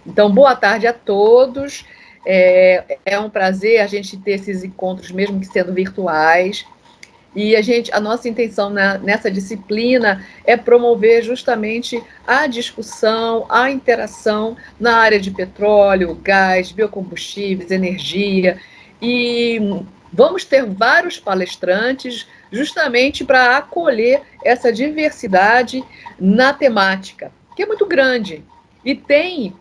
Então, boa tarde a todos. É um prazer a gente ter esses encontros, mesmo que sendo virtuais. E a nossa intenção nessa disciplina é promover justamente a discussão, a interação na área de petróleo, gás, biocombustíveis, energia. E vamos ter vários palestrantes justamente para acolher essa diversidade na temática, que é muito grande e tem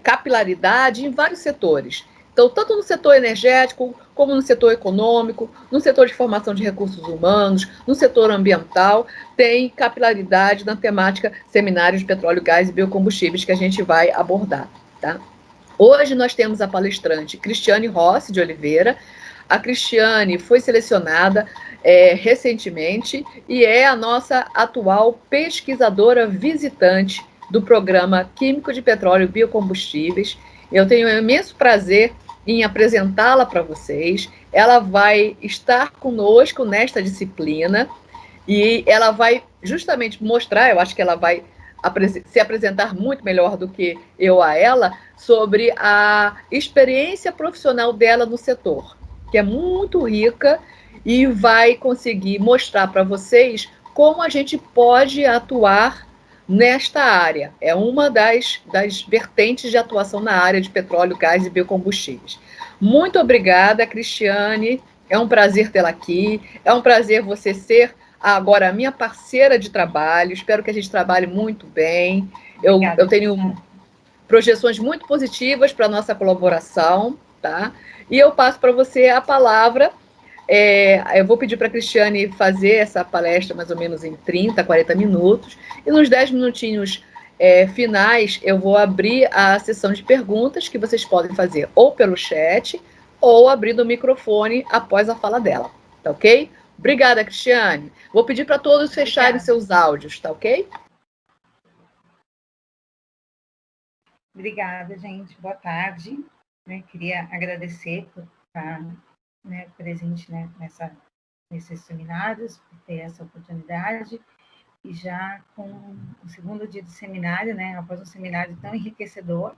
capilaridade em vários setores. Então, tanto no setor energético, como no setor econômico, no setor de formação de recursos humanos, no setor ambiental, tem capilaridade na temática seminários de petróleo, gás e biocombustíveis que a gente vai abordar. Tá? Hoje nós temos a palestrante Cristiane Rossi de Oliveira. A Cristiane foi selecionada recentemente e é a nossa atual pesquisadora visitante do programa Químico de Petróleo e Biocombustíveis. Eu tenho um imenso prazer em apresentá-la para vocês. Ela vai estar conosco nesta disciplina e ela vai justamente mostrar, eu acho que ela vai se apresentar muito melhor do que eu a ela, sobre a experiência profissional dela no setor, que é muito rica e vai conseguir mostrar para vocês como a gente pode atuar nesta área. É uma das vertentes de atuação na área de petróleo, gás e biocombustíveis. Muito obrigada, Cristiane. É um prazer tê-la aqui. É um prazer você ser agora a minha parceira de trabalho. Espero que a gente trabalhe muito bem. Eu tenho projeções muito positivas para a nossa colaboração, tá? E eu passo para você a palavra. Eu vou pedir para a Cristiane fazer essa palestra mais ou menos em 30, 40 minutos, e nos 10 minutinhos finais eu vou abrir a sessão de perguntas que vocês podem fazer ou pelo chat ou abrindo o microfone após a fala dela, tá ok? Obrigada, Cristiane. Vou pedir para todos fecharem seus áudios, tá ok? Obrigada, gente. Boa tarde. Queria agradecer por estar presente nesses seminários, por ter essa oportunidade. E já com o segundo dia de seminário, após um seminário tão enriquecedor,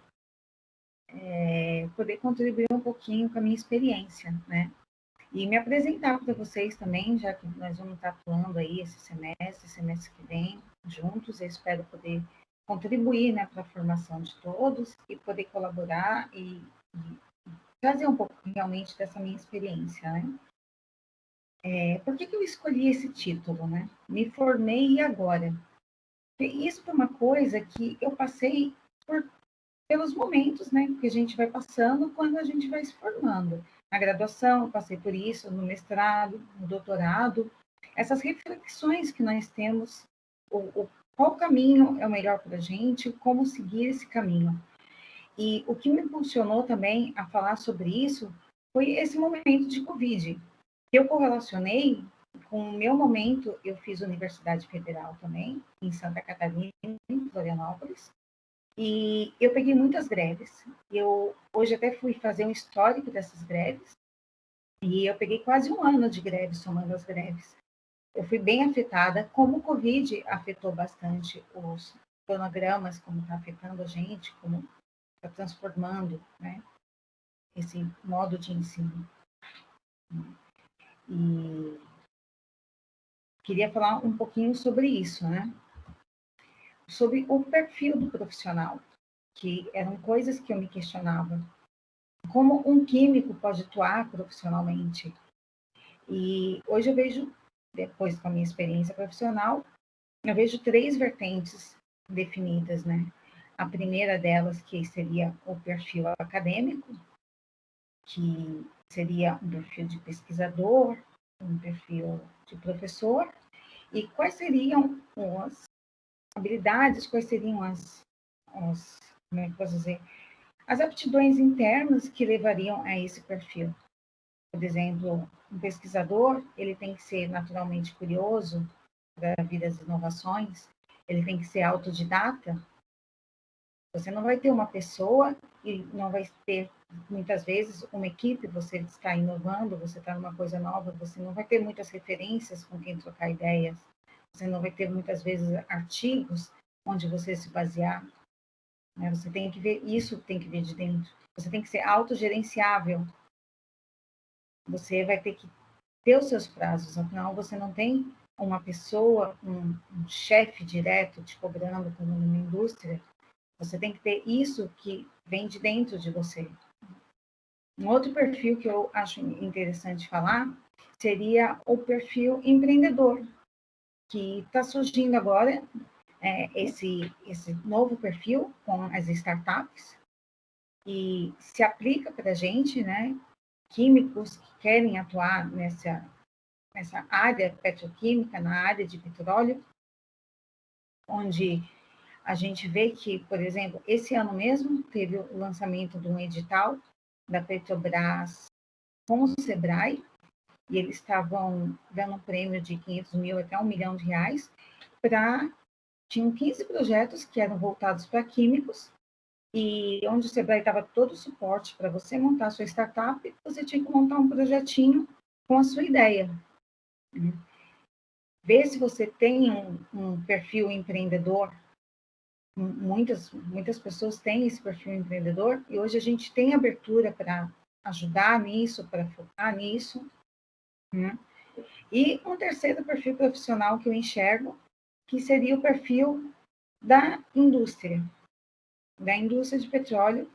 poder contribuir um pouquinho com a minha experiência, E me apresentar para vocês também, já que nós vamos estar atuando aí esse semestre que vem, juntos. Eu espero poder contribuir para a formação de todos e poder colaborar e trazer um pouco realmente dessa minha experiência, por que eu escolhi esse título, Me formei e agora? Isso foi uma coisa que eu passei pelos momentos, que a gente vai passando quando a gente vai se formando. Na graduação, eu passei por isso, no mestrado, no doutorado. Essas reflexões que nós temos, qual caminho é o melhor para a gente, como seguir esse caminho. E o que me impulsionou também a falar sobre isso foi esse momento de Covid, que eu correlacionei com o meu momento. Eu fiz Universidade Federal também, em Santa Catarina, em Florianópolis, e eu peguei muitas greves. Eu hoje até fui fazer um histórico dessas greves, e eu peguei quase um ano de greve, somando as greves. Eu fui bem afetada, como o Covid afetou bastante os cronogramas, como está afetando a gente, como está transformando, esse modo de ensino. E queria falar um pouquinho sobre isso, sobre o perfil do profissional, que eram coisas que eu me questionava. Como um químico pode atuar profissionalmente? E hoje eu vejo, depois com a minha experiência profissional, eu vejo 3 vertentes definidas, A primeira delas, que seria o perfil acadêmico, que seria um perfil de pesquisador, um perfil de professor, e quais seriam as habilidades, quais seriam como é que posso dizer, as aptidões internas que levariam a esse perfil. Por exemplo, um pesquisador, ele tem que ser naturalmente curioso para vir as inovações, ele tem que ser autodidata. Você não vai ter uma pessoa e não vai ter, muitas vezes, uma equipe. Você está inovando, você está numa coisa nova, você não vai ter muitas referências com quem trocar ideias, você não vai ter, muitas vezes, artigos onde você se basear. né? Você tem que ver isso, tem que vir de dentro. Você tem que ser autogerenciável. Você vai ter que ter os seus prazos, afinal você não tem uma pessoa, um chefe direto te cobrando como numa indústria. Você tem que ter isso que vem de dentro de você. Um outro perfil que eu acho interessante falar seria o perfil empreendedor, que está surgindo agora, esse novo perfil com as startups, e se aplica para a gente, né? Químicos que querem atuar nessa área petroquímica, na área de petróleo, onde a gente vê que, por exemplo, esse ano mesmo teve o lançamento de um edital da Petrobras com o Sebrae, e eles estavam dando um prêmio de 500 mil até R$1 milhão, tinham 15 projetos que eram voltados para químicos, e onde o Sebrae dava todo o suporte para você montar a sua startup, você tinha que montar um projetinho com a sua ideia. Ver se você tem um perfil empreendedor. Muitas pessoas têm esse perfil empreendedor, e hoje a gente tem abertura para ajudar nisso, para focar nisso. Né? E um terceiro perfil profissional que eu enxergo, que seria o perfil da indústria de petróleo,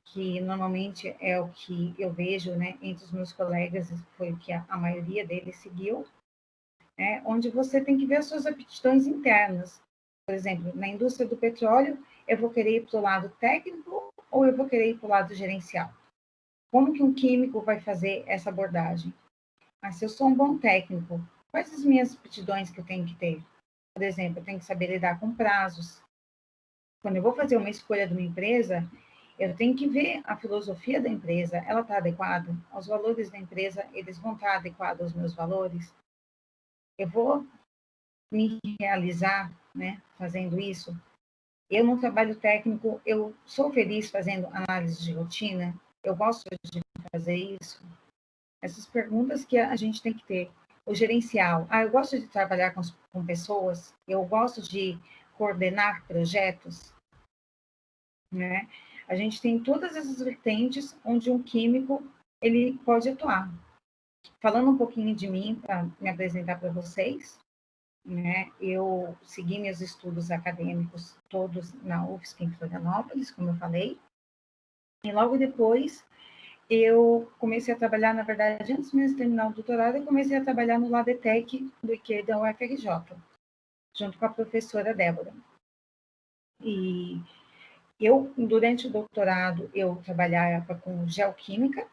que normalmente é o que eu vejo, né, entre os meus colegas, foi o que a maioria deles seguiu, né, onde você tem que ver as suas aptidões internas. Por exemplo, na indústria do petróleo, eu vou querer ir para o lado técnico ou eu vou querer ir para o lado gerencial? Como que um químico vai fazer essa abordagem? Mas se eu sou um bom técnico, quais as minhas aptidões que eu tenho que ter? Por exemplo, eu tenho que saber lidar com prazos. Quando eu vou fazer uma escolha de uma empresa, eu tenho que ver a filosofia da empresa, ela está adequada? Os valores da empresa, eles vão estar adequados aos meus valores? Eu vou me realizar, né, fazendo isso? Eu, no trabalho técnico, eu sou feliz fazendo análise de rotina? Eu gosto de fazer isso? Essas perguntas que a gente tem que ter. O gerencial. Eu gosto de trabalhar com pessoas, eu gosto de coordenar projetos, né? A gente tem todas essas vertentes onde um químico ele pode atuar. Falando um pouquinho de mim, para me apresentar para vocês, né? Eu segui meus estudos acadêmicos todos na UFSC em Florianópolis, como eu falei, e logo depois eu comecei a trabalhar, na verdade, antes mesmo de terminar o doutorado, eu comecei a trabalhar no Ladetec do IQ da UFRJ, junto com a professora Débora. E eu, durante o doutorado, eu trabalhava com geoquímica,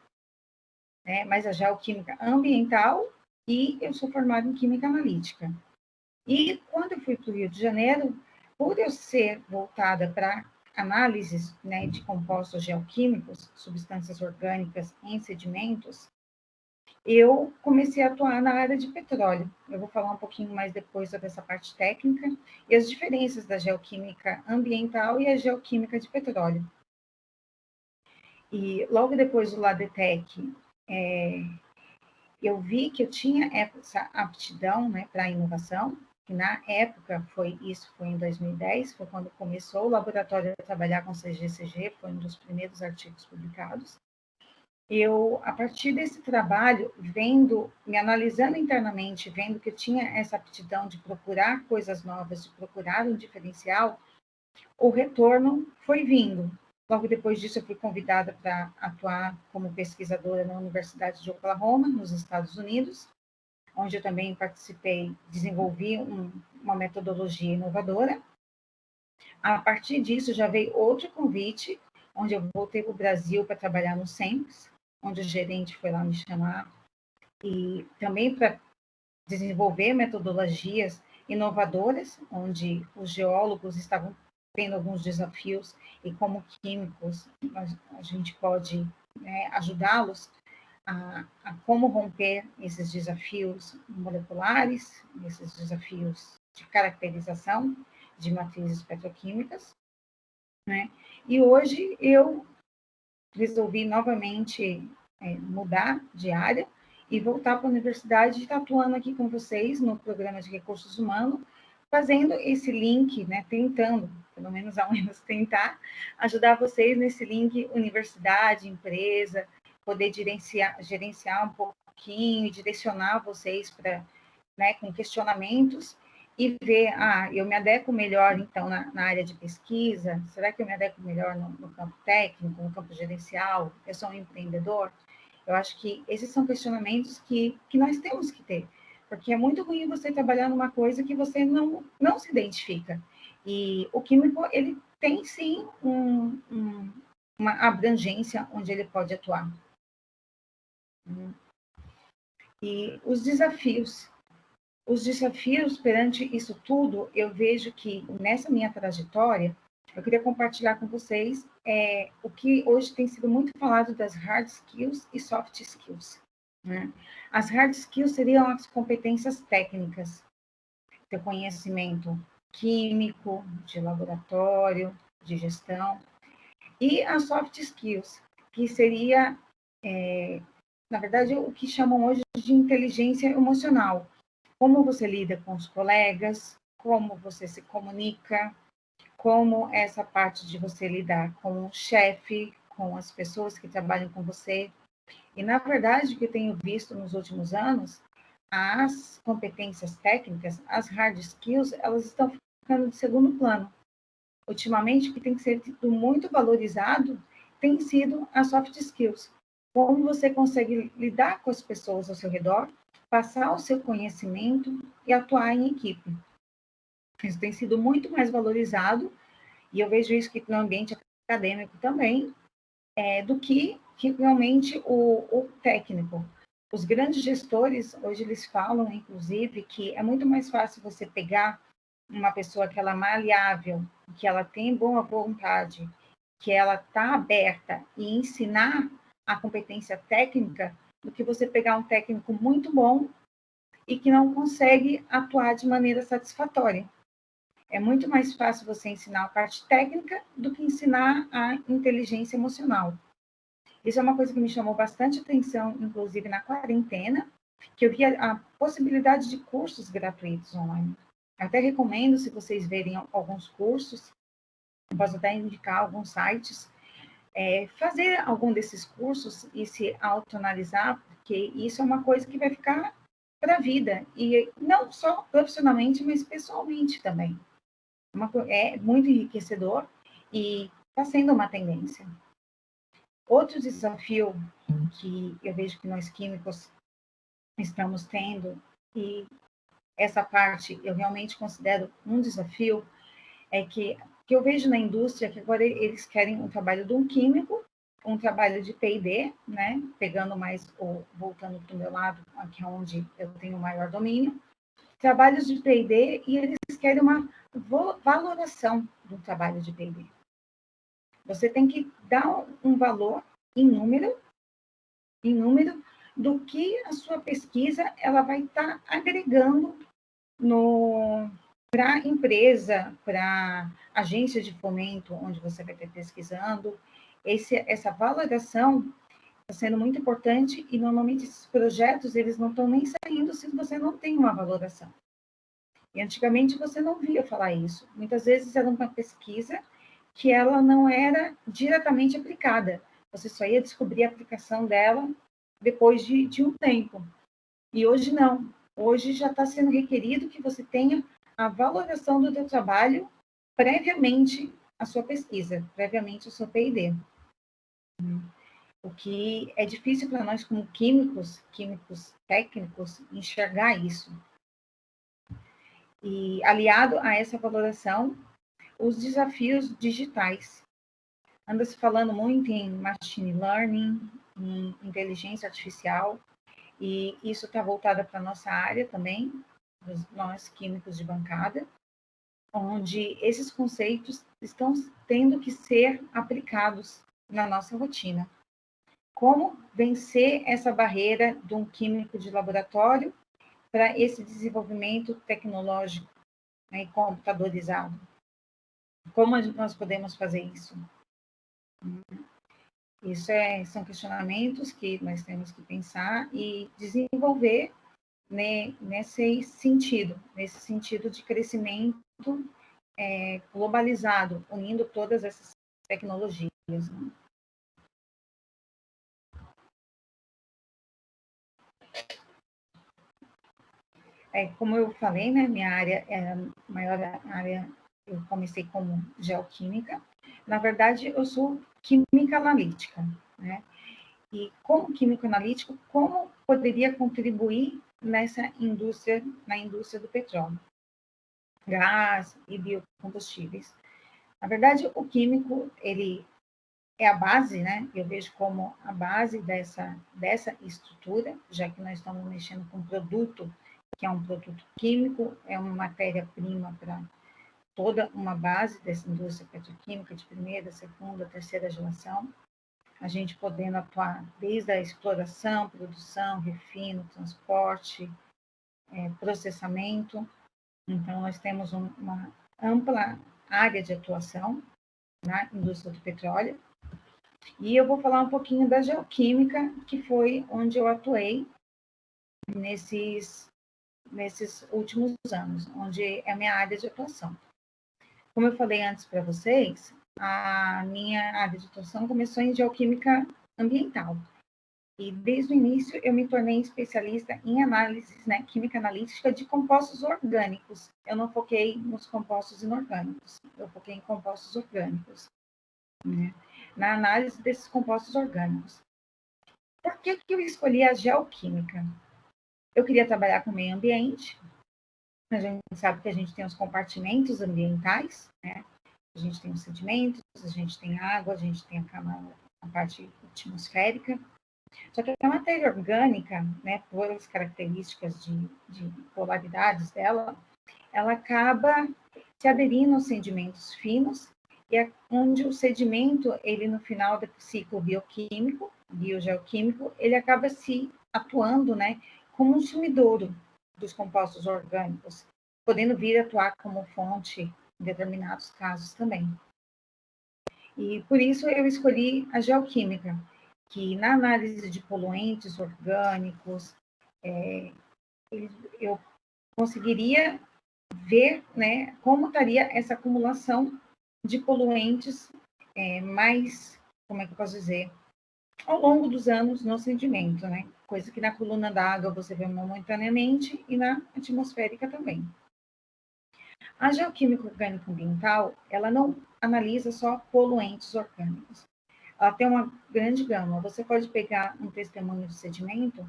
né, mas a geoquímica ambiental, e eu sou formada em química analítica. E quando eu fui para o Rio de Janeiro, por eu ser voltada para análises, né, de compostos geoquímicos, substâncias orgânicas em sedimentos, eu comecei a atuar na área de petróleo. Eu vou falar um pouquinho mais depois sobre essa parte técnica e as diferenças da geoquímica ambiental e a geoquímica de petróleo. E logo depois do Ladetec, eu vi que eu tinha essa aptidão, né, para a inovação, que na época foi em 2010, foi quando começou o laboratório a trabalhar com CGCG, foi um dos primeiros artigos publicados. Eu, a partir desse trabalho, me analisando internamente, vendo que eu tinha essa aptidão de procurar coisas novas, de procurar um diferencial, o retorno foi vindo. Logo depois disso, eu fui convidada para atuar como pesquisadora na Universidade de Oklahoma, nos Estados Unidos, onde eu também participei, desenvolvi uma metodologia inovadora. A partir disso, já veio outro convite, onde eu voltei para o Brasil para trabalhar no SEMPS, onde o gerente foi lá me chamar, e também para desenvolver metodologias inovadoras, onde os geólogos estavam tendo alguns desafios e como químicos a gente pode, né, ajudá-los a como romper esses desafios moleculares, esses desafios de caracterização de matrizes petroquímicas, né? E hoje eu resolvi novamente mudar de área e voltar para a universidade e estar atuando aqui com vocês no programa de recursos humanos, fazendo esse link, né, tentando pelo menos ao menos tentar, ajudar vocês nesse link universidade, empresa, poder gerenciar um pouquinho e direcionar vocês para, né, com questionamentos e ver, eu me adequo melhor, então, na área de pesquisa? Será que eu me adequo melhor no campo técnico, no campo gerencial? Eu sou um empreendedor? Eu acho que esses são questionamentos que nós temos que ter, porque é muito ruim você trabalhar numa coisa que você não se identifica. E o químico, ele tem, sim, uma abrangência onde ele pode atuar. E os desafios perante isso tudo, eu vejo que nessa minha trajetória, eu queria compartilhar com vocês o que hoje tem sido muito falado das hard skills e soft skills. Né? As hard skills seriam as competências técnicas, ter conhecimento químico, de laboratório, de gestão, e as soft skills, que seria, na verdade, o que chamam hoje de inteligência emocional. Como você lida com os colegas, como você se comunica, como essa parte de você lidar com o chefe, com as pessoas que trabalham com você. E, na verdade, o que eu tenho visto nos últimos anos, as competências técnicas, as hard skills, elas estão ficando de segundo plano. Ultimamente, o que tem sido muito valorizado tem sido as soft skills. Como você consegue lidar com as pessoas ao seu redor, passar o seu conhecimento e atuar em equipe. Isso tem sido muito mais valorizado, e eu vejo isso aqui no ambiente acadêmico também, do que realmente o técnico. Os grandes gestores, hoje eles falam, inclusive, que é muito mais fácil você pegar uma pessoa que ela é maleável, que ela tem boa vontade, que ela está aberta e ensinar a competência técnica, do que você pegar um técnico muito bom e que não consegue atuar de maneira satisfatória. É muito mais fácil você ensinar a parte técnica do que ensinar a inteligência emocional. Isso é uma coisa que me chamou bastante atenção, inclusive na quarentena, que eu vi a possibilidade de cursos gratuitos online. Eu até recomendo, se vocês verem alguns cursos, eu posso até indicar alguns sites, fazer algum desses cursos e se autoanalisar, porque isso é uma coisa que vai ficar para a vida, e não só profissionalmente, mas pessoalmente também. É muito enriquecedor e está sendo uma tendência. Outro desafio que eu vejo que nós químicos estamos tendo, e essa parte eu realmente considero um desafio, é que eu vejo na indústria que agora eles querem um trabalho de um químico, um trabalho de P&D, né? Pegando mais, voltando para o meu lado, aqui é onde eu tenho maior domínio, trabalhos de P&D, e eles querem uma valoração do trabalho de P&D. Você tem que dar um valor em número do que a sua pesquisa ela vai estar agregando para a empresa, para a agência de fomento onde você vai estar pesquisando. Essa valoração está sendo muito importante, e normalmente esses projetos eles não estão nem saindo se você não tem uma valoração. E antigamente você não via falar isso. Muitas vezes era uma pesquisa que ela não era diretamente aplicada. Você só ia descobrir a aplicação dela depois de um tempo. E hoje não. Hoje já está sendo requerido que você tenha a valoração do seu trabalho previamente à sua pesquisa, previamente ao seu P&D. O que é difícil para nós como químicos técnicos, enxergar isso. E aliado a essa valoração, os desafios digitais. Anda-se falando muito em machine learning, em inteligência artificial, e isso está voltado para a nossa área também, nós químicos de bancada, onde esses conceitos estão tendo que ser aplicados na nossa rotina. Como vencer essa barreira de um químico de laboratório para esse desenvolvimento tecnológico, né, e computadorizado? Como nós podemos fazer isso? Isso são questionamentos que nós temos que pensar e desenvolver, né, nesse sentido de crescimento globalizado, unindo todas essas tecnologias. Né? Como eu falei, né, minha área é a maior área, eu comecei como geoquímica. Na verdade, eu sou química analítica, né? E como químico analítico, como poderia contribuir nessa indústria, na indústria do petróleo, gás e biocombustíveis? Na verdade, o químico, ele é a base, né? Eu vejo como a base dessa estrutura, já que nós estamos mexendo com um produto que é um produto químico, é uma matéria-prima para toda uma base dessa indústria petroquímica de primeira, segunda, terceira geração. A gente podendo atuar desde a exploração, produção, refino, transporte, processamento. Então, nós temos uma ampla área de atuação na indústria do petróleo. E eu vou falar um pouquinho da geoquímica, que foi onde eu atuei nesses últimos anos, onde é a minha área de atuação. Como eu falei antes para vocês, a minha área de atuação começou em geoquímica ambiental. E desde o início eu me tornei especialista em análises, né, química analítica de compostos orgânicos. Eu não foquei nos compostos inorgânicos, eu foquei em compostos orgânicos, né, na análise desses compostos orgânicos. Por que eu escolhi a geoquímica? Eu queria trabalhar com o meio ambiente. A gente sabe que a gente tem os compartimentos ambientais, né? A gente tem os sedimentos, a gente tem água, a gente tem a parte atmosférica. Só que a matéria orgânica, né, por as características de polaridades dela, ela acaba se aderindo aos sedimentos finos, e é onde o sedimento, ele no final do ciclo bioquímico, biogeoquímico, ele acaba se atuando, né, como um sumidouro dos compostos orgânicos, podendo vir a atuar como fonte em determinados casos também. E por isso eu escolhi a geoquímica, que na análise de poluentes orgânicos, eu conseguiria ver, né, como estaria essa acumulação de poluentes mais, como é que eu posso dizer, ao longo dos anos no sedimento, né? Coisa que na coluna d'água você vê momentaneamente e na atmosférica também. A geoquímica orgânica ambiental, ela não analisa só poluentes orgânicos. Ela tem uma grande gama. Você pode pegar um testemunho de sedimento,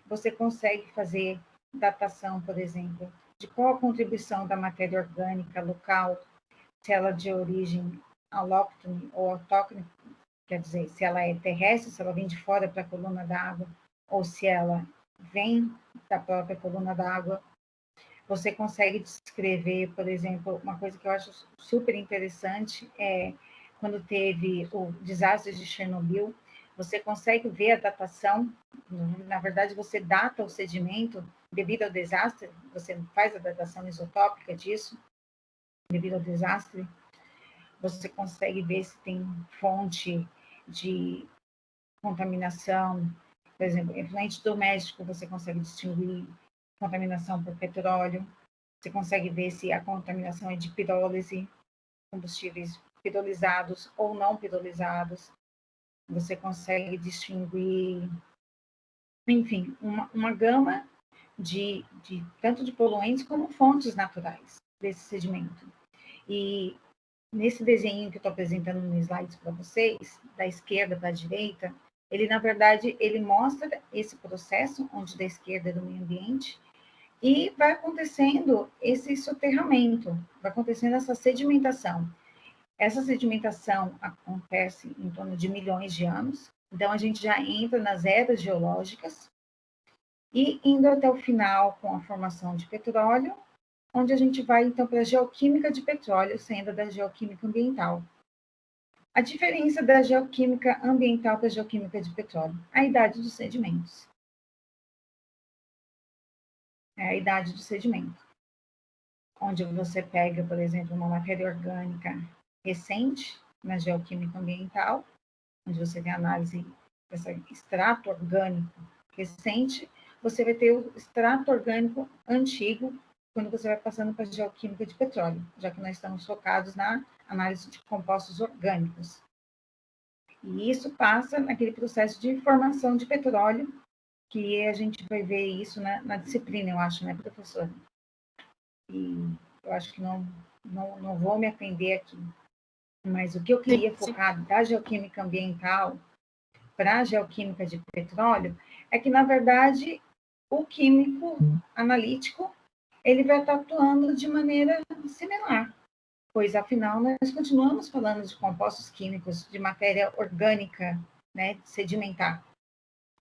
você consegue fazer datação, por exemplo, de qual a contribuição da matéria orgânica local, se ela é de origem alóctone ou autóctone, quer dizer, se ela é terrestre, se ela vem de fora para a coluna d'água, ou se ela vem da própria coluna d'água. Você consegue descrever, por exemplo, uma coisa que eu acho super interessante é quando teve o desastre de Chernobyl, você consegue ver a datação, na verdade você data o sedimento devido ao desastre, você faz a datação isotópica disso, devido ao desastre, você consegue ver se tem fonte de contaminação, por exemplo, efluente doméstico, você consegue distinguir contaminação por petróleo, você consegue ver se a contaminação é de pirólise, combustíveis pirolizados ou não pirolizados, você consegue distinguir, enfim, uma gama de tanto de poluentes como fontes naturais desse sedimento. E nesse desenho que eu estou apresentando no slides para vocês, da esquerda para a direita, ele, na verdade, ele mostra esse processo, onde da esquerda é do meio ambiente, e vai acontecendo esse soterramento, vai acontecendo essa sedimentação. Essa sedimentação acontece em torno de milhões de anos, então a gente já entra nas eras geológicas, e indo até o final com a formação de petróleo, onde a gente vai, então, para a geoquímica de petróleo, saindo da geoquímica ambiental. A diferença da geoquímica ambiental para a geoquímica de petróleo? A idade dos sedimentos. É a idade do sedimento. Onde você pega, por exemplo, uma matéria orgânica recente, na geoquímica ambiental, onde você tem análise desse extrato orgânico recente, você vai ter o extrato orgânico antigo, quando você vai passando para a geoquímica de petróleo, já que nós estamos focados na análise de compostos orgânicos. E isso passa naquele processo de formação de petróleo, que a gente vai ver isso na disciplina, eu acho, né, professora? E eu acho que não vou me atender aqui. Mas o que eu queria focar da geoquímica ambiental para a geoquímica de petróleo é que, na verdade, o químico analítico ele vai estar atuando de maneira similar, pois, afinal, nós continuamos falando de compostos químicos, de matéria orgânica, né, sedimentar.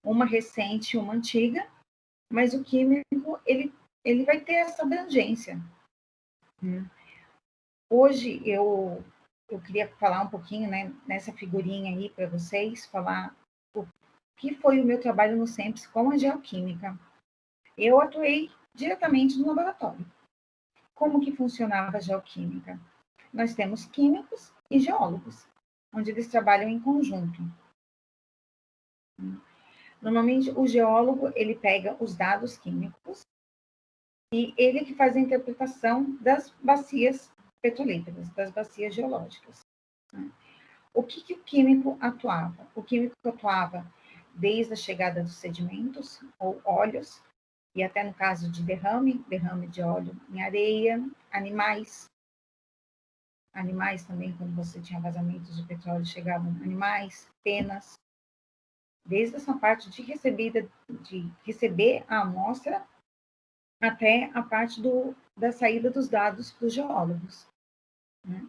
Uma recente, uma antiga, mas o químico, ele vai ter essa abrangência. Hoje, eu queria falar um pouquinho, né, nessa figurinha aí para vocês, falar o que foi o meu trabalho no SEMPS com a geoquímica. Eu atuei diretamente no laboratório. Como que funcionava a geoquímica? Nós temos químicos e geólogos, onde eles trabalham em conjunto. Normalmente, o geólogo, ele pega os dados químicos e ele que faz a interpretação das bacias petrolíferas, das bacias geológicas. O que o químico atuava? O químico atuava desde a chegada dos sedimentos ou óleos, e até no caso de derrame de óleo em areia, animais também, quando você tinha vazamentos de petróleo, chegavam animais, penas, desde essa parte de receber a amostra até a parte da saída dos dados para os geólogos. Né?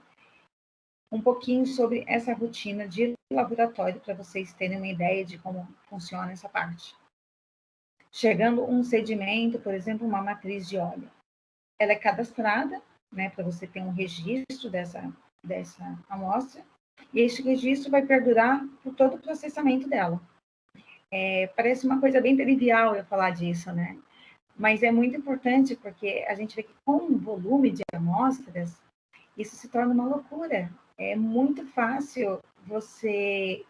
Um pouquinho sobre essa rotina de laboratório, para vocês terem uma ideia de como funciona essa parte. Chegando um sedimento, por exemplo, uma matriz de óleo, ela é cadastrada, né, para você ter um registro dessa amostra, e esse registro vai perdurar por todo o processamento dela. Parece uma coisa bem trivial eu falar disso, né? Mas é muito importante porque a gente vê que com o volume de amostras, isso se torna uma loucura. É muito fácil você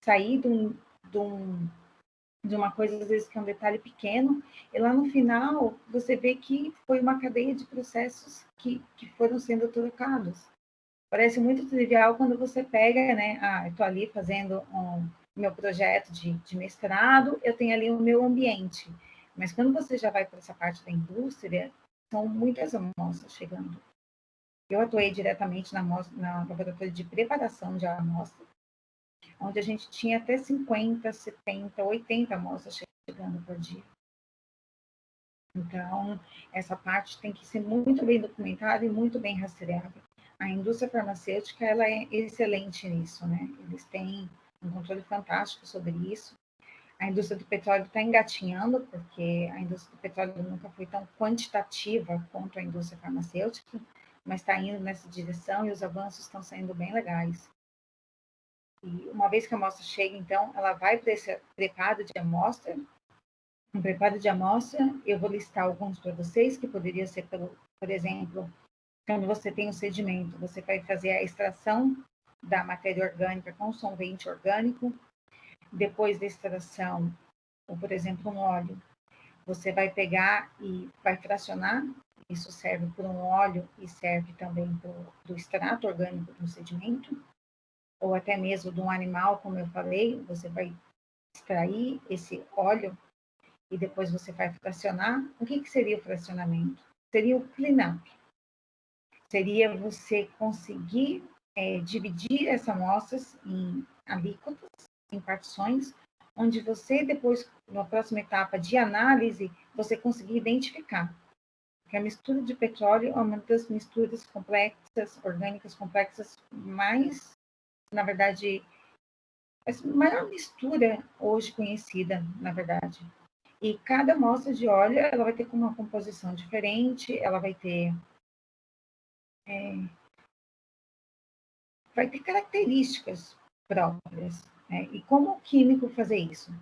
sair de uma coisa, às vezes, que é um detalhe pequeno, e lá no final você vê que foi uma cadeia de processos que foram sendo trocados. Parece muito trivial quando você pega, né? Eu estou ali fazendo meu projeto de mestrado, eu tenho ali o meu ambiente. Mas quando você já vai para essa parte da indústria, são muitas amostras chegando. Eu atuei diretamente na laboratório de preparação de amostra, onde a gente tinha até 50, 70, 80 amostras chegando por dia. Então, essa parte tem que ser muito bem documentada e muito bem rastreada. A indústria farmacêutica, ela é excelente nisso, né? Eles têm um controle fantástico sobre isso. A indústria do petróleo está engatinhando, porque a indústria do petróleo nunca foi tão quantitativa quanto a indústria farmacêutica, mas está indo nessa direção e os avanços estão sendo bem legais. E uma vez que a amostra chega, então, ela vai para esse preparo de amostra. No preparo de amostra, eu vou listar alguns para vocês, que poderia ser, por exemplo, quando você tem um sedimento, você vai fazer a extração da matéria orgânica com solvente orgânico. Depois da extração, ou, por exemplo, um óleo, você vai pegar e vai fracionar. Isso serve para um óleo e serve também para o extrato orgânico do sedimento, ou até mesmo de um animal, como eu falei, você vai extrair esse óleo e depois você vai fracionar. O que seria o fracionamento? Seria o cleanup. Seria você conseguir dividir essas amostras em alíquotas, em partições, onde você depois, na próxima etapa de análise, você conseguir identificar. Porque a mistura de petróleo é uma das misturas complexas, orgânicas complexas, mais, na verdade, a maior mistura hoje conhecida, na verdade. E cada amostra de óleo, ela vai ter uma composição diferente, ela vai ter características próprias. Né? E como o químico fazer isso?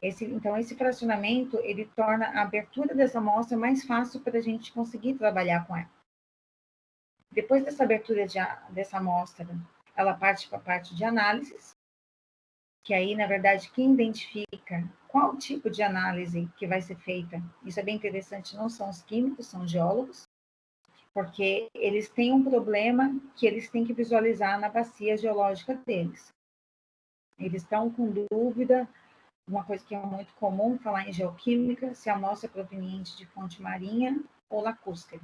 Então, esse fracionamento, ele torna a abertura dessa amostra mais fácil para a gente conseguir trabalhar com ela. Depois dessa abertura dessa amostra, ela parte para a parte de análises, que aí, na verdade, quem identifica qual tipo de análise que vai ser feita, isso é bem interessante, não são os químicos, são os geólogos. porque eles têm um problema que eles têm que visualizar na bacia geológica deles. Eles estão com dúvida, uma coisa que é muito comum falar em geoquímica, se a amostra é proveniente de fonte marinha ou lacustre.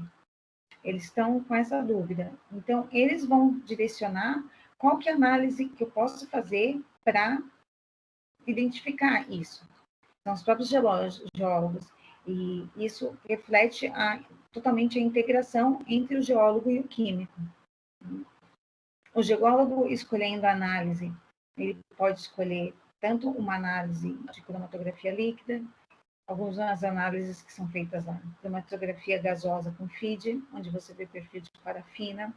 Eles estão com essa dúvida. Então, eles vão direcionar qual que é a análise que eu posso fazer para identificar isso. São os próprios geólogos. E isso reflete totalmente a integração entre o geólogo e o químico. O geólogo, escolhendo a análise, ele pode escolher tanto uma análise de cromatografia líquida, algumas análises que são feitas lá, cromatografia gasosa com FID, onde você vê perfil de parafina,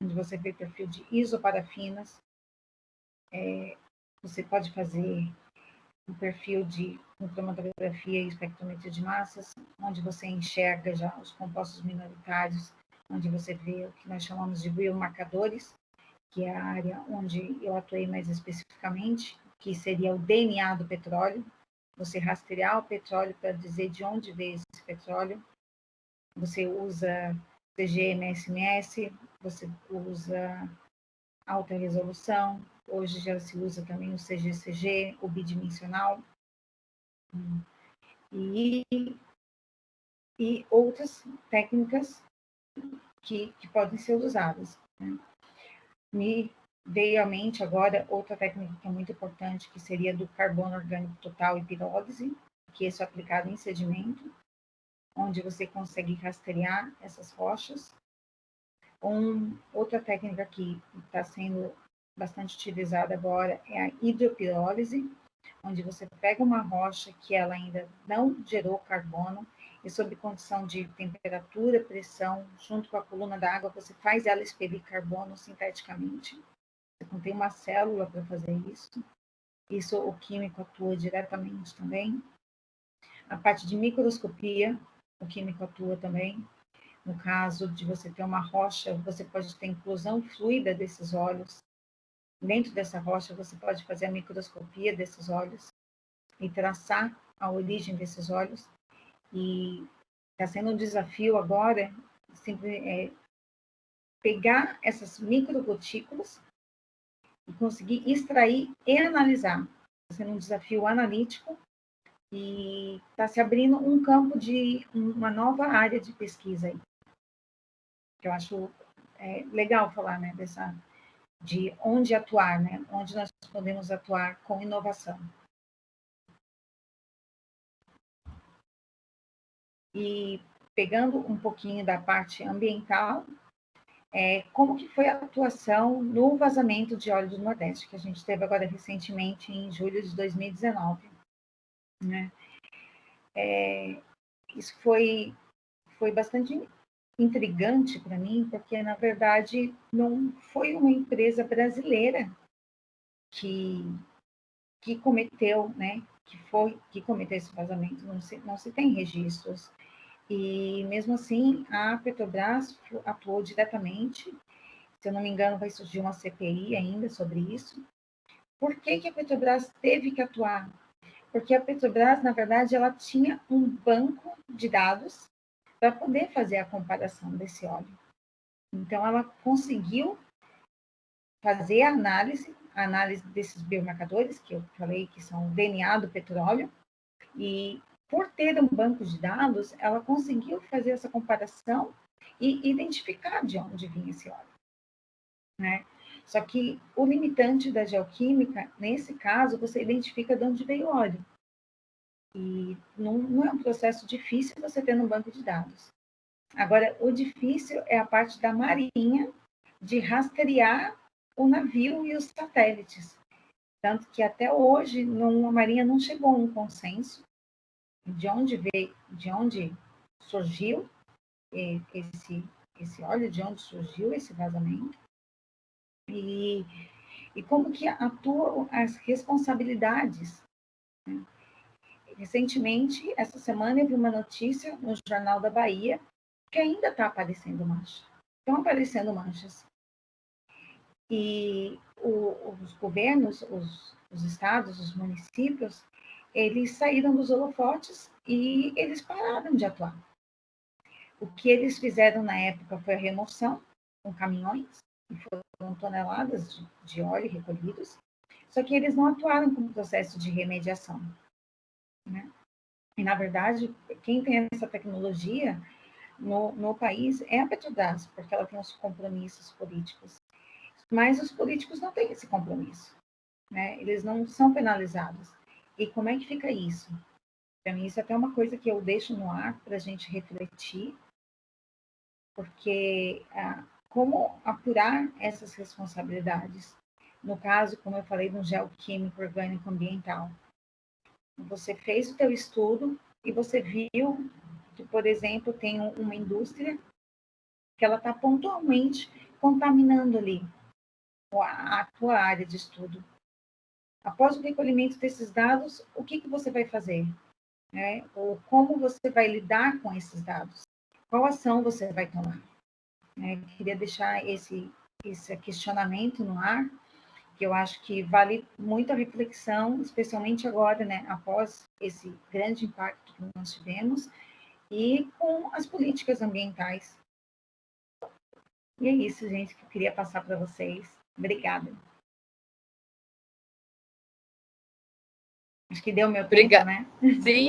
onde você vê perfil de isoparafinas. Você pode fazer um perfil de cromatografia e espectrometria de massas, onde você enxerga já os compostos minoritários, onde você vê o que nós chamamos de biomarcadores, que é a área onde eu atuei mais especificamente, que seria o DNA do petróleo. Você rastrear o petróleo para dizer de onde veio esse petróleo. Você usa CG-MSMS, você usa alta resolução, hoje já se usa também o CG-CG, o bidimensional, e outras técnicas que podem ser usadas. Né? Me veio à mente agora outra técnica que é muito importante, que seria do carbono orgânico total e pirólise, que isso é aplicado em sedimento, onde você consegue rastrear essas rochas. Outra técnica que está sendo bastante utilizada agora é a hidropirólise, onde você pega uma rocha que ela ainda não gerou carbono e sob condição de temperatura, pressão, junto com a coluna da água, você faz ela expelir carbono sinteticamente. Você contém uma célula para fazer isso. Isso o químico atua diretamente também. A parte de microscopia, o químico atua também. No caso de você ter uma rocha, você pode ter inclusão fluida desses óleos. Dentro dessa rocha, você pode fazer a microscopia desses óleos e traçar a origem desses óleos. E está sendo um desafio agora pegar essas microgotículas e conseguir extrair e analisar. Está sendo um desafio analítico e está se abrindo um campo de uma nova área de pesquisa aí. Que eu acho legal falar, né, de onde atuar, né, onde nós podemos atuar com inovação. E pegando um pouquinho da parte ambiental, como que foi a atuação no vazamento de óleo do Nordeste, que a gente teve agora recentemente em julho de 2019. Né? Isso foi bastante intrigante para mim, porque, na verdade, não foi uma empresa brasileira que cometeu, né, que cometeu esse vazamento, não se tem registros. E, mesmo assim, a Petrobras atuou diretamente. Se eu não me engano, vai surgir uma CPI ainda sobre isso. Por que a Petrobras teve que atuar? Porque a Petrobras, na verdade, ela tinha um banco de dados para poder fazer a comparação desse óleo. Então, ela conseguiu fazer a análise desses biomarcadores, que eu falei que são o DNA do petróleo, e por ter um banco de dados, ela conseguiu fazer essa comparação e identificar de onde vinha esse óleo. Né? Só que o limitante da geoquímica, nesse caso, você identifica de onde veio o óleo. E não é um processo difícil você ter no banco de dados. Agora, o difícil é a parte da marinha de rastrear o navio e os satélites. Tanto que até hoje a marinha não chegou a um consenso de onde veio, de onde surgiu esse óleo, de onde surgiu esse vazamento. E como que atuam as responsabilidades. Né? Recentemente, essa semana, eu vi uma notícia no Jornal da Bahia que ainda está aparecendo manchas. Estão aparecendo manchas. E os governos, os estados, os municípios, eles saíram dos holofotes e eles pararam de atuar. O que eles fizeram na época foi a remoção com caminhões, e foram toneladas de óleo recolhidos, só que eles não atuaram com o processo de remediação, né? E, na verdade, quem tem essa tecnologia no país é a Petrobras, porque ela tem os compromissos políticos. Mas os políticos não têm esse compromisso, né? Eles não são penalizados. E como é que fica isso? Para mim, isso é até uma coisa que eu deixo no ar para a gente refletir, porque como apurar essas responsabilidades? No caso, como eu falei, no geoquímico orgânico ambiental. Você fez o teu estudo e você viu que, por exemplo, tem uma indústria que ela está pontualmente contaminando ali a tua área de estudo. Após o recolhimento desses dados, o que você vai fazer? Né? Ou como você vai lidar com esses dados? Qual ação você vai tomar? Queria deixar esse questionamento no ar, que eu acho que vale muita reflexão, especialmente agora, né, após esse grande impacto que nós tivemos, e com as políticas ambientais. E é isso, gente, que eu queria passar para vocês. Obrigada. Acho que deu meu tempo, né?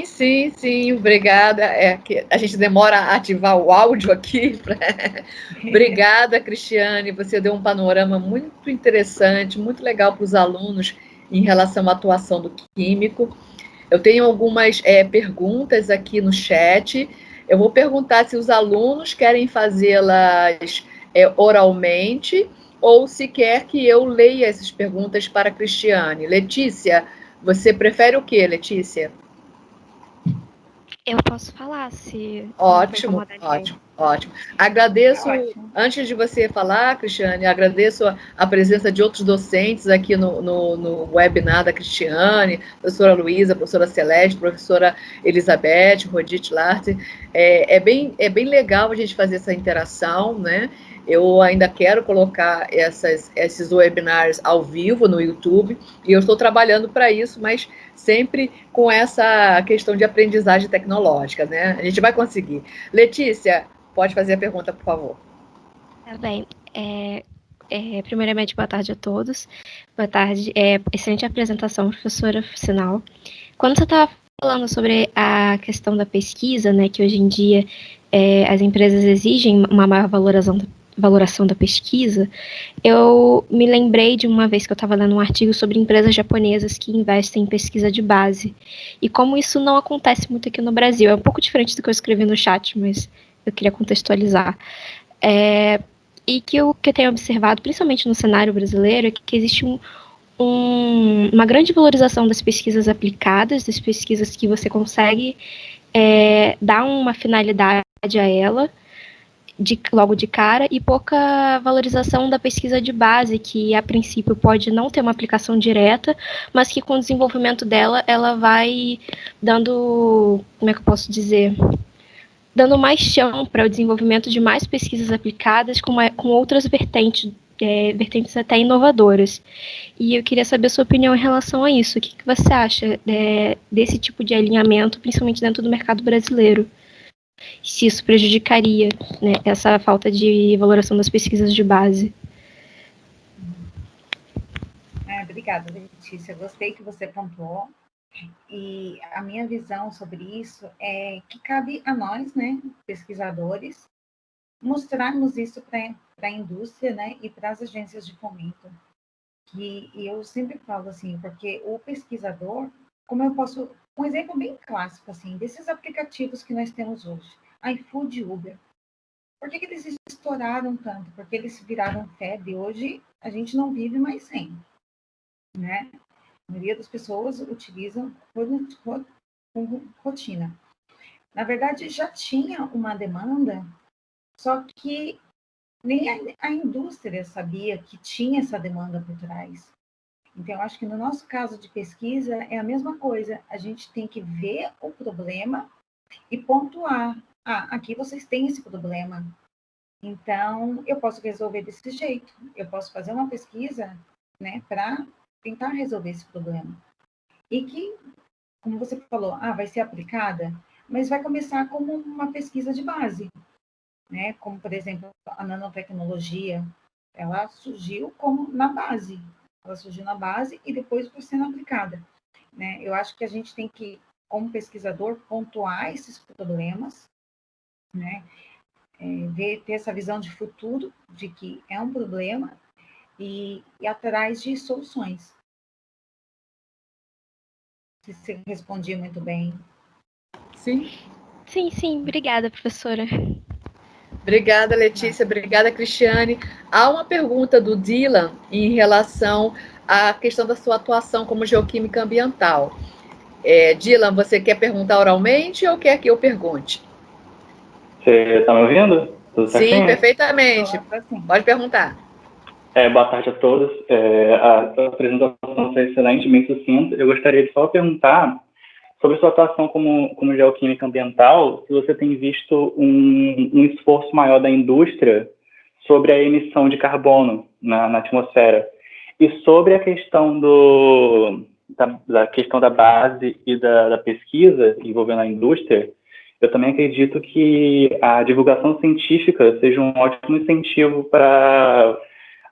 Sim, obrigada. É que a gente demora a ativar o áudio aqui. Obrigada, Cristiane. Você deu um panorama muito interessante, muito legal para os alunos em relação à atuação do químico. Eu tenho algumas perguntas aqui no chat. Eu vou perguntar se os alunos querem fazê-las oralmente ou se quer que eu leia essas perguntas para a Cristiane. Letícia, você prefere o quê, Letícia? Eu posso falar, se Ótimo. Agradeço, antes de você falar, Cristiane, agradeço a presença de outros docentes aqui no webinar da Cristiane, professora Luísa, professora Celeste, professora Elizabeth, Rodite Larte. É bem legal a gente fazer essa interação, né? Eu ainda quero colocar esses webinars ao vivo no YouTube, e eu estou trabalhando para isso, mas sempre com essa questão de aprendizagem tecnológica, né? A gente vai conseguir. Letícia, pode fazer a pergunta, por favor. Tá bem. Primeiramente, boa tarde a todos. Boa tarde. Excelente apresentação, professora, sinal. Quando você estava falando sobre a questão da pesquisa, né, que hoje em dia as empresas exigem uma maior valoração da pesquisa, eu me lembrei de uma vez que eu estava lendo um artigo sobre empresas japonesas que investem em pesquisa de base, e como isso não acontece muito aqui no Brasil. É um pouco diferente do que eu escrevi no chat, mas eu queria contextualizar. E que o que eu tenho observado, principalmente no cenário brasileiro, é que existe uma grande valorização das pesquisas aplicadas, das pesquisas que você consegue dar uma finalidade a ela, logo de cara, e pouca valorização da pesquisa de base, que a princípio pode não ter uma aplicação direta, mas que com o desenvolvimento dela, ela vai dando, como é que eu posso dizer, dando mais chão para o desenvolvimento de mais pesquisas aplicadas com outras vertentes até inovadoras. E eu queria saber a sua opinião em relação a isso. O que você acha desse tipo de alinhamento, principalmente dentro do mercado brasileiro? Se isso prejudicaria, né, essa falta de valoração das pesquisas de base. Obrigada, Letícia. Gostei que você pontuou. E a minha visão sobre isso é que cabe a nós, né, pesquisadores, mostrarmos isso para a indústria, né, e para as agências de fomento. E eu sempre falo assim, porque o pesquisador, como eu posso, um exemplo bem clássico assim, desses aplicativos que nós temos hoje, iFood e Uber. Por que eles estouraram tanto? Porque eles viraram febre. Hoje a gente não vive mais sem, né? A maioria das pessoas utilizam com rotina. Na verdade, já tinha uma demanda, só que nem a indústria sabia que tinha essa demanda por trás. Então, eu acho que no nosso caso de pesquisa é a mesma coisa. A gente tem que ver o problema e pontuar. Aqui vocês têm esse problema. Então, eu posso resolver desse jeito. Eu posso fazer uma pesquisa, né, para tentar resolver esse problema. E que, como você falou, vai ser aplicada, mas vai começar como uma pesquisa de base. né? Como, por exemplo, a nanotecnologia, ela surgiu como na base. Ela surgiu na base e depois foi sendo aplicada, né? Eu acho que a gente tem que, como pesquisador, pontuar esses problemas, né? Ter essa visão de futuro, de que é um problema, e ir atrás de soluções. Se você respondia muito bem. Sim. Sim, obrigada, professora. Obrigada, Letícia. Obrigada, Cristiane. Há uma pergunta do Dylan em relação à questão da sua atuação como geoquímica ambiental. Dylan, você quer perguntar oralmente ou quer que eu pergunte? Você está me ouvindo? Tudo certinho? Sim, perfeitamente. Pode perguntar. Boa tarde a todos. A apresentação foi excelente, bem sucinta. Eu gostaria de só perguntar sobre sua atuação como geoquímica ambiental, se você tem visto um esforço maior da indústria sobre a emissão de carbono na atmosfera e sobre a questão da questão da base e da pesquisa envolvendo a indústria. Eu também acredito que a divulgação científica seja um ótimo incentivo para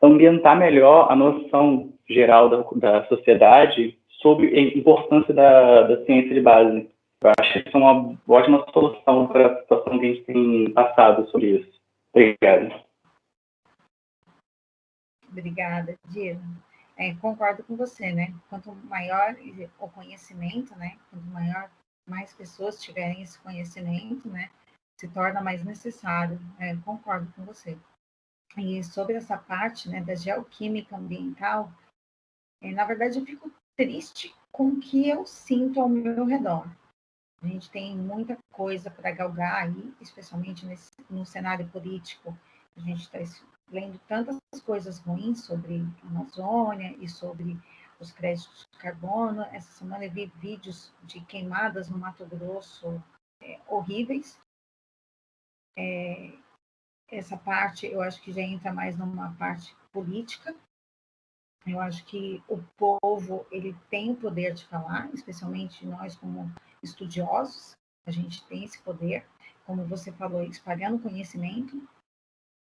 ambientar melhor a noção geral da sociedade sobre a importância da ciência de base. Eu acho que isso é uma ótima solução para a situação que a gente tem passado sobre isso. Obrigado. Obrigada, Diego. Concordo com você, né? Quanto maior o conhecimento, né? Quanto mais pessoas tiverem esse conhecimento, né? Se torna mais necessário. Concordo com você. E sobre essa parte, né, da geoquímica ambiental, na verdade eu fico triste com o que eu sinto ao meu redor. A gente tem muita coisa para galgar aí, especialmente no cenário político. A gente está lendo tantas coisas ruins sobre a Amazônia e sobre os créditos de carbono. Essa semana eu vi vídeos de queimadas no Mato Grosso horríveis. Essa parte eu acho que já entra mais numa parte política. Eu acho que o povo ele tem o poder de falar, especialmente nós como estudiosos, a gente tem esse poder, como você falou, espalhando conhecimento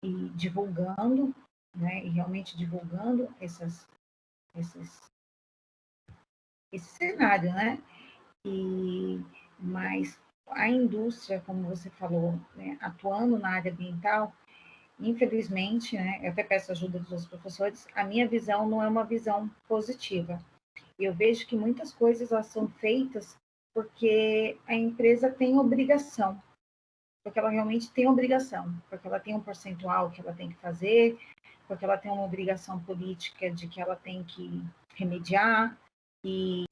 e divulgando, né, e realmente divulgando esse cenário, né? Mas a indústria, como você falou, né, atuando na área ambiental, infelizmente, né, eu até peço ajuda dos professores, a minha visão não é uma visão positiva. Eu vejo que muitas coisas elas são feitas porque a empresa tem obrigação, porque ela realmente tem obrigação, porque ela tem um percentual que ela tem que fazer, porque ela tem uma obrigação política de que ela tem que remediar, e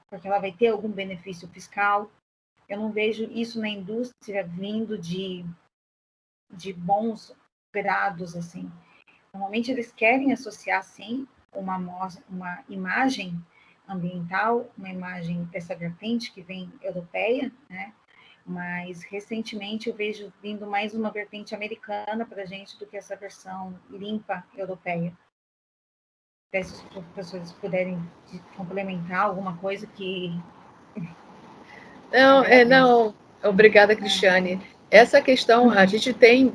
porque ela vai ter algum benefício fiscal. Eu não vejo isso na indústria vindo de bons grados, assim. Normalmente eles querem associar, sim, uma imagem ambiental, uma imagem dessa vertente que vem europeia, né? Mas recentemente eu vejo vindo mais uma vertente americana para a gente do que essa versão limpa europeia. Se os professores puderem complementar alguma coisa que... Não, obrigada, Cristiane. Essa questão a gente tem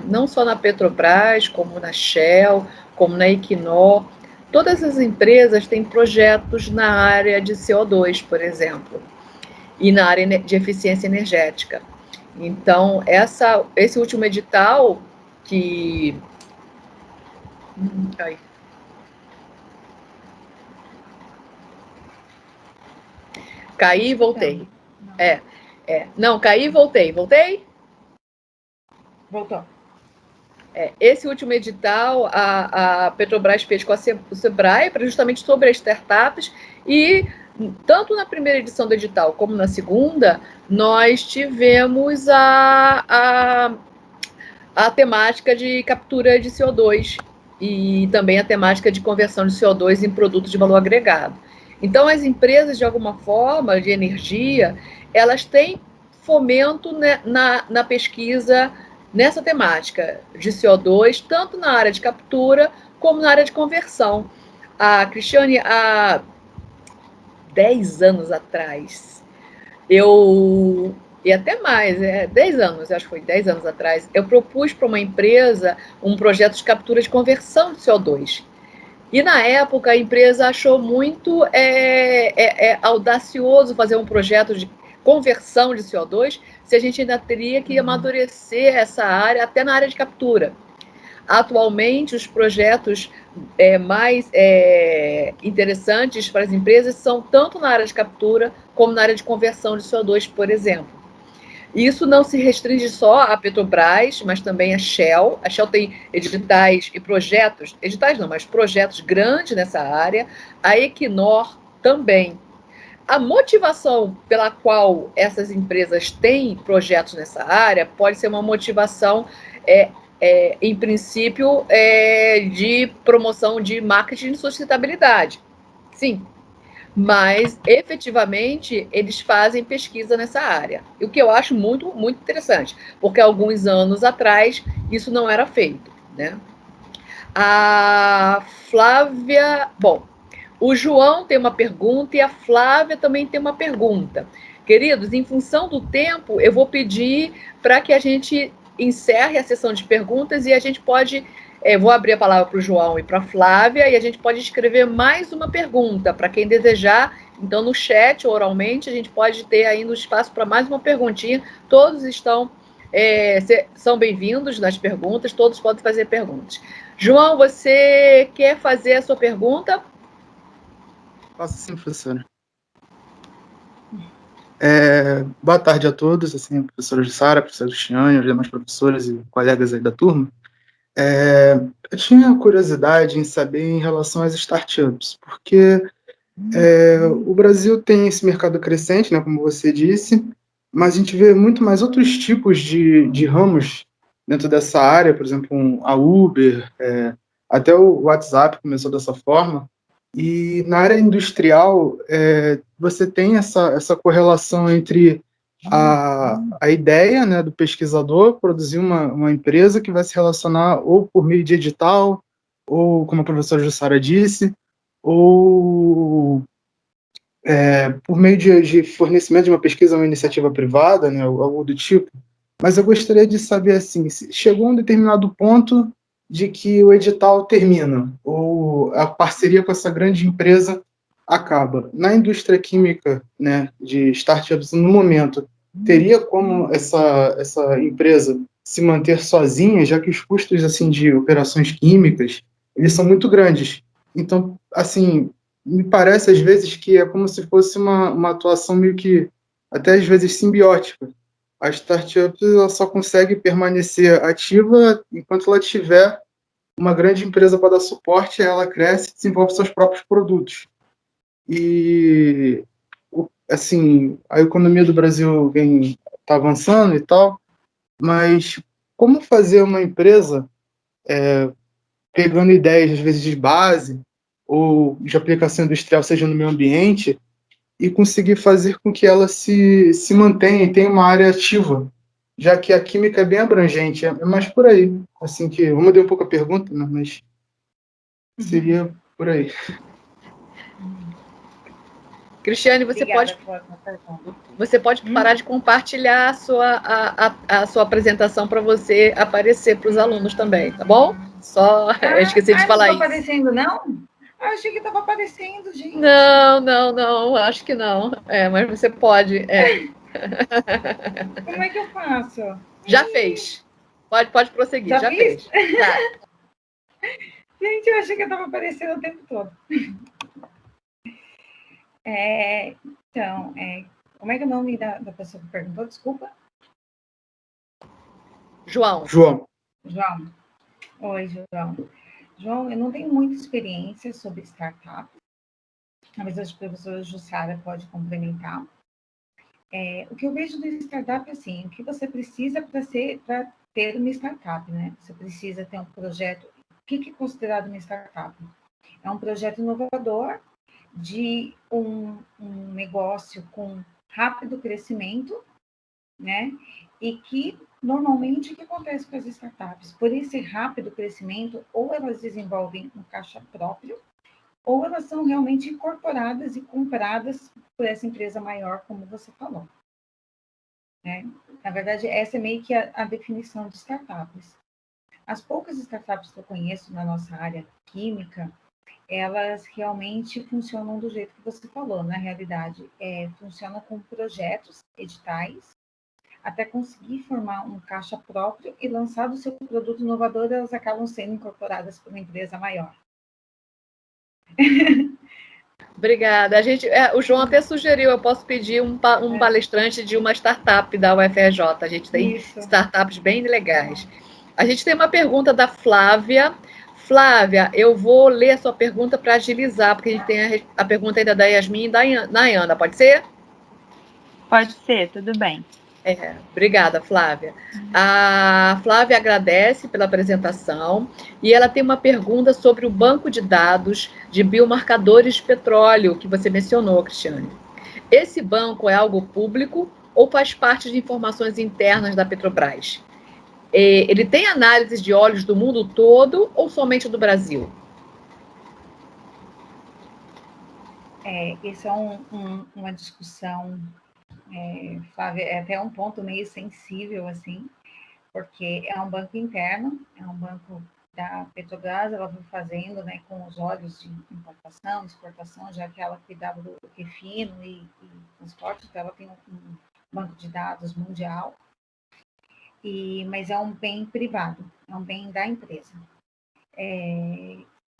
não só na Petrobras, como na Shell, como na Equinor. Todas as empresas têm projetos na área de CO2, por exemplo, e na área de eficiência energética. Então, esse último edital que... Caí e voltei. Não, caí e voltei. Voltei? Voltou. Esse último edital, a Petrobras fez com o Sebrae, justamente sobre as startups, e tanto na primeira edição do edital como na segunda, nós tivemos a temática de captura de CO2 e também a temática de conversão de CO2 em produtos de valor agregado. Então, as empresas, de alguma forma, de energia, elas têm fomento, né, na pesquisa nessa temática de CO2, tanto na área de captura como na área de conversão. A Cristiane, há 10 anos atrás, eu e até mais, 10 anos, acho que foi 10 anos atrás, eu propus para uma empresa um projeto de captura de conversão de CO2. E na época a empresa achou muito audacioso fazer um projeto de conversão de CO2, se a gente ainda teria que amadurecer essa área, até na área de captura. Atualmente, os projetos mais interessantes para as empresas são tanto na área de captura como na área de conversão de CO2, por exemplo. Isso não se restringe só à Petrobras, mas também à Shell. A Shell tem editais e projetos, editais não, mas projetos grandes nessa área. A Equinor também. A motivação pela qual essas empresas têm projetos nessa área pode ser uma motivação, em princípio, de promoção de marketing de sustentabilidade. Sim, mas efetivamente eles fazem pesquisa nessa área. O que eu acho muito, muito interessante, porque alguns anos atrás isso não era feito, né? A Flávia, bom, o João tem uma pergunta e a Flávia também tem uma pergunta. Queridos, em função do tempo, eu vou pedir para que a gente encerre a sessão de perguntas e a gente pode. Vou abrir a palavra para o João e para a Flávia, e a gente pode escrever mais uma pergunta para quem desejar. Então, no chat, oralmente, a gente pode ter ainda espaço para mais uma perguntinha. Todos são bem-vindos nas perguntas, todos podem fazer perguntas. João, você quer fazer a sua pergunta? Faço sim, professora. Boa tarde a todos, assim, professora Jussara, professora Cristiane, os demais professores e colegas aí da turma. Eu tinha curiosidade em saber em relação às startups, porque o Brasil tem esse mercado crescente, né, como você disse, mas a gente vê muito mais outros tipos de ramos dentro dessa área, por exemplo, a Uber, até o WhatsApp começou dessa forma. E na área industrial, você tem essa correlação entre a ideia, né, do pesquisador produzir uma empresa que vai se relacionar ou por meio de edital, ou, como a professora Jussara disse, ou por meio de fornecimento de uma pesquisa ou uma iniciativa privada, né, algo do tipo. Mas eu gostaria de saber, assim, se chegou a um determinado ponto de que o edital termina, ou a parceria com essa grande empresa acaba. Na indústria química, né, de startups, no momento, teria como essa empresa se manter sozinha, já que os custos, assim, de operações químicas, eles são muito grandes. Então, assim, me parece às vezes que é como se fosse uma atuação meio que, até às vezes, simbiótica. A startup ela só consegue permanecer ativa enquanto ela tiver uma grande empresa para dar suporte, ela cresce e desenvolve seus próprios produtos. E, assim, a economia do Brasil está avançando e tal, mas como fazer uma empresa pegando ideias, às vezes, de base ou de aplicação industrial, seja no meio ambiente, e conseguir fazer com que ela se mantenha e tenha uma área ativa, já que a química é bem abrangente, é mais por aí. Assim que, eu mudei um pouco a pergunta, né, mas seria por aí. Cristiane, você pode parar de compartilhar a sua apresentação para você aparecer para os alunos também, tá bom? Eu esqueci de falar isso. Não está aparecendo, não? Eu achei que estava aparecendo, gente. Não, acho que não. Mas você pode. Como é que eu faço? Já fez. Pode prosseguir, já fez. Já. Gente, eu achei que eu estava aparecendo o tempo todo. Então, como é que é o nome da pessoa que perguntou? Desculpa. João. Oi, João. João, eu não tenho muita experiência sobre startup, mas acho que a professora Jussara pode complementar. O que eu vejo de startup é assim, o que você precisa para ter uma startup, né? Você precisa ter um projeto. O que é considerado uma startup? É um projeto inovador de um negócio com rápido crescimento, né? E que normalmente o que acontece com as startups? Por esse rápido crescimento, ou elas desenvolvem um caixa próprio, ou elas são realmente incorporadas e compradas por essa empresa maior, como você falou. né? Na verdade, essa é meio que a definição de startups. As poucas startups que eu conheço na nossa área química, elas realmente funcionam do jeito que você falou, na realidade. Funcionam com projetos, editais, até conseguir formar um caixa próprio e lançar o seu produto inovador, elas acabam sendo incorporadas por uma empresa maior. Obrigada. O João até sugeriu, eu posso pedir um palestrante de uma startup da UFRJ. A gente tem startups bem legais. A gente tem uma pergunta da Flávia. Flávia, eu vou ler a sua pergunta para agilizar, porque a gente tem a pergunta ainda da Yasmin e da Nayana, pode ser? Pode ser, tudo bem. Obrigada, Flávia. A Flávia agradece pela apresentação e ela tem uma pergunta sobre o banco de dados de biomarcadores de petróleo que você mencionou, Cristiane. Esse banco é algo público ou faz parte de informações internas da Petrobras? Ele tem análises de óleos do mundo todo ou somente do Brasil? Esse é uma discussão, Flávia, é até um ponto meio sensível, assim, porque é um banco interno, é um banco da Petrobras, ela vai fazendo, né, com os óleos de importação, exportação, já que ela cuidava do refino e transporte, então ela tem um banco de dados mundial, mas é um bem privado, é um bem da empresa.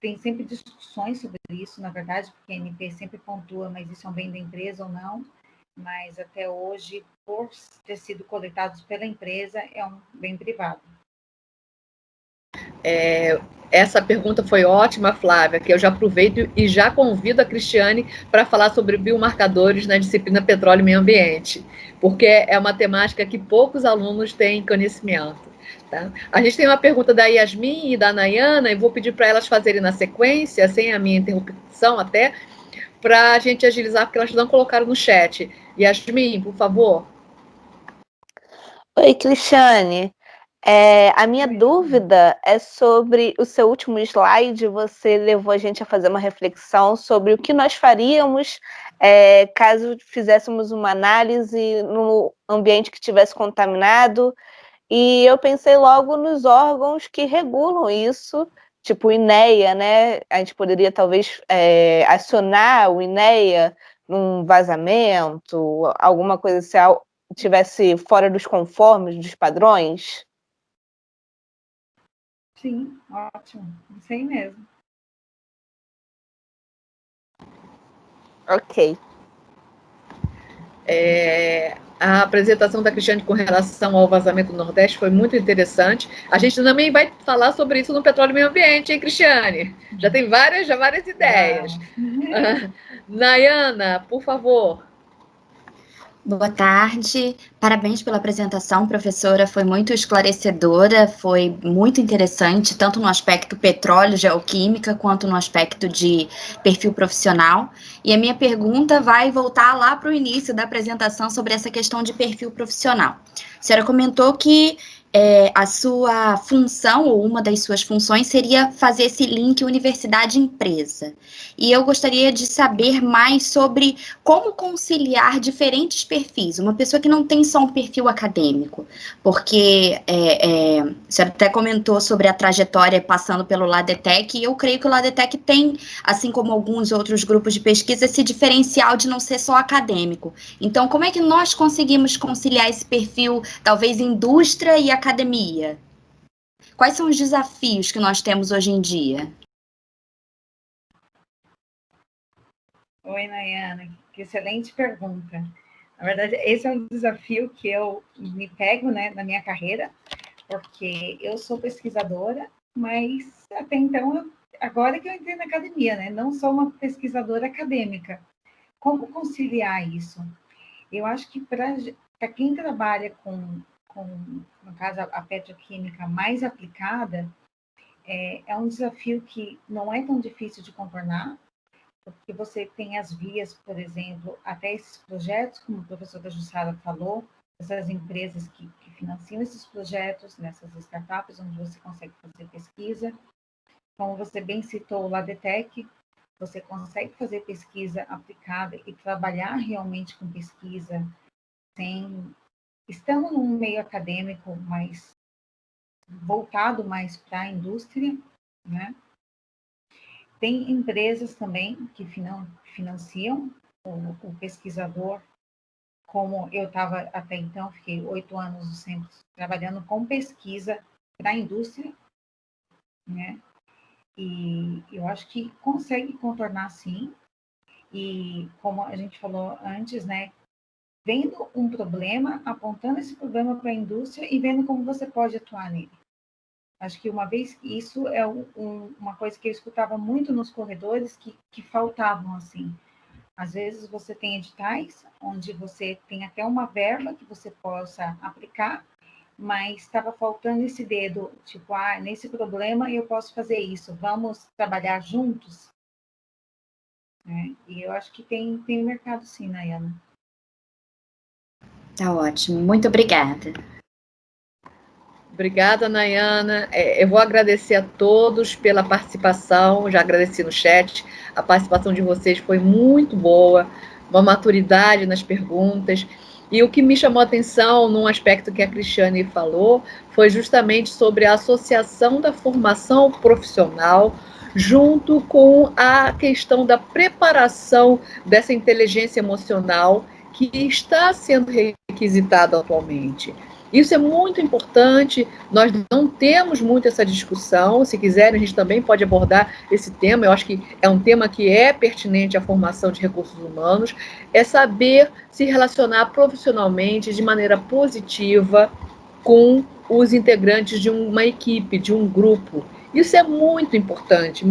Tem sempre discussões sobre isso, na verdade, porque a ANP sempre pontua, mas isso é um bem da empresa ou não, mas até hoje, por ter sido coletados pela empresa, é um bem privado. Essa pergunta foi ótima, Flávia, que eu já aproveito e já convido a Cristiane para falar sobre biomarcadores na disciplina Petróleo e Meio Ambiente, porque é uma temática que poucos alunos têm conhecimento. Tá? A gente tem uma pergunta da Yasmin e da Nayana, e vou pedir para elas fazerem na sequência, sem a minha interrupção até, para a gente agilizar, porque elas não colocaram no chat. Yasmin, por favor. Oi, Cristiane. A minha dúvida é sobre o seu último slide. Você levou a gente a fazer uma reflexão sobre o que nós faríamos caso fizéssemos uma análise no ambiente que estivesse contaminado. E eu pensei logo nos órgãos que regulam isso, tipo o INEA, né? A gente poderia talvez acionar o INEA num vazamento, alguma coisa se tivesse fora dos conformes, dos padrões. Sim, ótimo. Isso aí mesmo. Ok. A apresentação da Cristiane com relação ao vazamento do Nordeste foi muito interessante. A gente também vai falar sobre isso no Petróleo e Meio Ambiente, hein, Cristiane? Já tem várias ideias. Nayana, por favor. Boa tarde, parabéns pela apresentação, professora, foi muito esclarecedora, foi muito interessante, tanto no aspecto petróleo, geoquímica, quanto no aspecto de perfil profissional. E a minha pergunta vai voltar lá para o início da apresentação sobre essa questão de perfil profissional. A senhora comentou que a sua função, ou uma das suas funções, seria fazer esse link universidade-empresa. E eu gostaria de saber mais sobre como conciliar diferentes perfis. Uma pessoa que não tem só um perfil acadêmico, porque a senhora até comentou sobre a trajetória passando pelo LADETEC, e eu creio que o LADETEC tem, assim como alguns outros grupos de pesquisa, esse diferencial de não ser só acadêmico. Então, como é que nós conseguimos conciliar esse perfil, talvez indústria e academia? Quais são os desafios que nós temos hoje em dia? Oi, Nayana, que excelente pergunta. Na verdade, esse é um desafio que eu me pego, né, na minha carreira, porque eu sou pesquisadora, mas até então, agora que eu entrei na academia, né, não sou uma pesquisadora acadêmica. Como conciliar isso? Eu acho que para quem trabalha com, no caso, a petroquímica mais aplicada, é um desafio que não é tão difícil de contornar, porque você tem as vias, por exemplo, até esses projetos, como a professora Jussara falou, essas empresas que financiam esses projetos, nessas startups, onde você consegue fazer pesquisa. Como você bem citou o LADETEC, você consegue fazer pesquisa aplicada e trabalhar realmente com pesquisa sem estando num meio acadêmico mais voltado mais para a indústria, né? Tem empresas também que financiam o pesquisador, como eu estava até então, fiquei 8 anos sempre trabalhando com pesquisa para a indústria, né? E eu acho que consegue contornar sim. E como a gente falou antes, né? Vendo um problema, apontando esse problema para a indústria e vendo como você pode atuar nele. Acho que uma vez, isso é uma coisa que eu escutava muito nos corredores, que faltavam, assim. Às vezes você tem editais onde você tem até uma verba que você possa aplicar, mas estava faltando esse dedo, tipo, nesse problema eu posso fazer isso, vamos trabalhar juntos? E eu acho que tem mercado sim, Nayana. Tá ótimo, muito obrigada. Obrigada, Nayana. Eu vou agradecer a todos pela participação, já agradeci no chat, a participação de vocês foi muito boa, uma maturidade nas perguntas, e o que me chamou a atenção num aspecto que a Cristiane falou, foi justamente sobre a associação da formação profissional junto com a questão da preparação dessa inteligência emocional que está sendo requisitada atualmente. Isso é muito importante, nós não temos muito essa discussão, se quiserem a gente também pode abordar esse tema, eu acho que é um tema que é pertinente à formação de recursos humanos, é saber se relacionar profissionalmente de maneira positiva com os integrantes de uma equipe, de um grupo. Isso é muito importante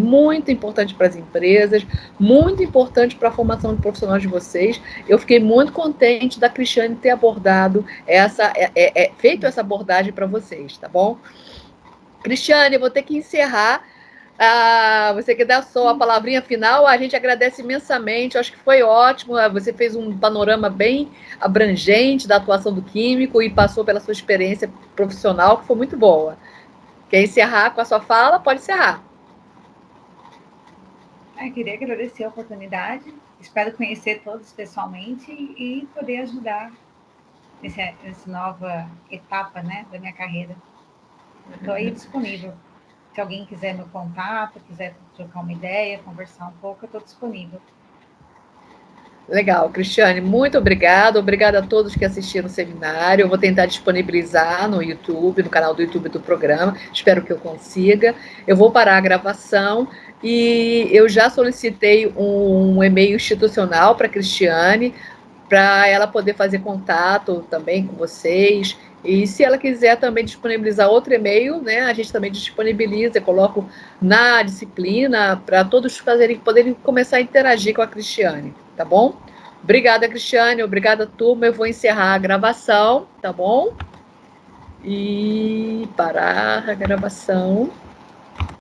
para as empresas, muito importante para a formação de profissionais de vocês. Eu fiquei muito contente da Cristiane ter abordado feito essa abordagem para vocês, tá bom? Cristiane, eu vou ter que encerrar. Você quer dar só a palavrinha final? A gente agradece imensamente, eu acho que foi ótimo, você fez um panorama bem abrangente da atuação do químico e passou pela sua experiência profissional, que foi muito boa. Quer encerrar com a sua fala? Pode encerrar. Queria agradecer a oportunidade, espero conhecer todos pessoalmente e poder ajudar nessa nova etapa, né, da minha carreira. Estou aí disponível. Se alguém quiser meu contato, quiser trocar uma ideia, conversar um pouco, eu estou disponível. Legal, Cristiane, muito obrigada. Obrigada a todos que assistiram o seminário. Eu vou tentar disponibilizar no YouTube, no canal do YouTube do programa. Espero que eu consiga. Eu vou parar a gravação e eu já solicitei um e-mail institucional para a Cristiane, para ela poder fazer contato também com vocês. E se ela quiser também disponibilizar outro e-mail, né, a gente também disponibiliza, eu coloco na disciplina para todos poderem começar a interagir com a Cristiane, tá bom? Obrigada, Cristiane, obrigada, turma. Eu vou encerrar a gravação, tá bom? E parar a gravação.